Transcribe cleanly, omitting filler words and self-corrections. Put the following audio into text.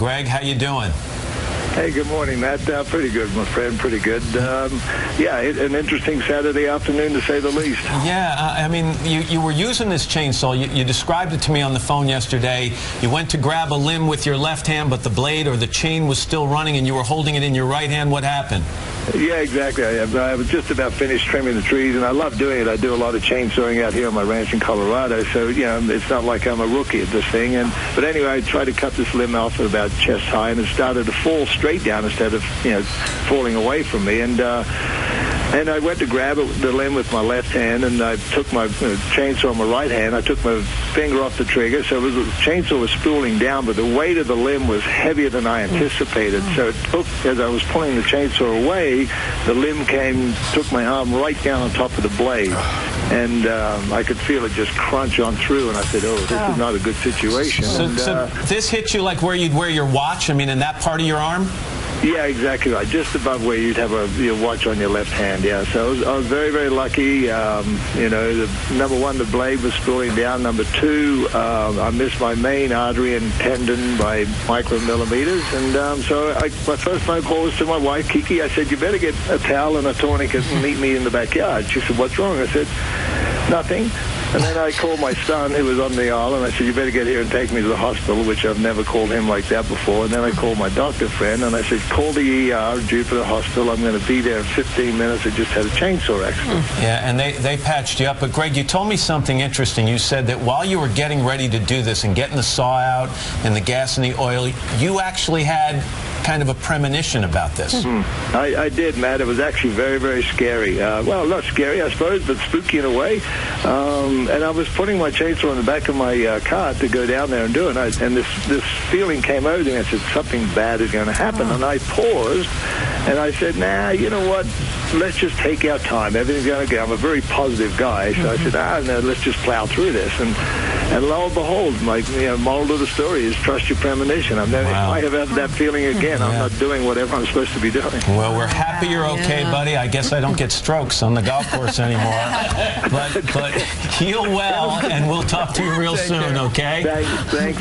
Greg, how you doing? Hey, good morning, Matt. Pretty good, my friend. Pretty good. Yeah, an interesting Saturday afternoon, to say the least. Yeah, I mean, you were using this chainsaw. You described it to me on the phone yesterday. You went to grab a limb with your left hand, but the blade or the chain was still running, and you were holding it in your right hand. What happened? Yeah, exactly. I was just about finished trimming the trees, and I love doing it. I do a lot of chainsawing out here on my ranch in Colorado, so, you know, it's not like I'm a rookie at this thing. But anyway, I tried to cut this limb off at about chest high, and it started to fall straight down instead of, you know, falling away from me. And I went to grab the limb with my left hand, and I took my chainsaw in my right hand. I took my finger off the trigger, so the chainsaw was spooling down, but the weight of the limb was heavier than I anticipated. So it took, as I was pulling the chainsaw away, the limb took my arm right down on top of the blade. And I could feel it just crunch on through, and I said, oh, this is not a good situation. So this hit you like where you'd wear your watch? I mean, in that part of your arm? Yeah, exactly right. Just above where you'd have your watch on your left hand, yeah. So I was very, very lucky. You know, number one, the blade was spooling down. Number two, I missed my main artery and tendon by micromillimeters. And so my first phone call was to my wife, Kiki. I said, you better get a towel and a tourniquet and meet me in the backyard. She said, what's wrong? I said, nothing. And then I called my son, who was on the aisle, and I said, you better get here and take me to the hospital, which I've never called him like that before. And then I called my doctor friend, and I said, call the ER, Jupiter Hospital. I'm going to be there in 15 minutes. I just had a chainsaw accident. Yeah, and they patched you up. But, Greg, you told me something interesting. You said that while you were getting ready to do this and getting the saw out and the gas and the oil, you actually had kind of a premonition about this. I did, Matt. It was actually very, very scary. Well, not scary, I suppose, but spooky in a way. And I was putting my chainsaw in the back of my car to go down there and do it. And this feeling came over me. I said, something bad is going to happen. And I paused, and I said, nah, you know what? Let's just take our time. Everything's going to go. I'm a very positive guy. So I said, no, let's just plow through this. And lo and behold, my moral of the story is trust your premonition. If I have that feeling again, I'm not doing whatever I'm supposed to be doing. Well, we're happy you're okay, buddy. I guess I don't get strokes on the golf course anymore. But heal well, and we'll talk to you real soon, okay? Thanks.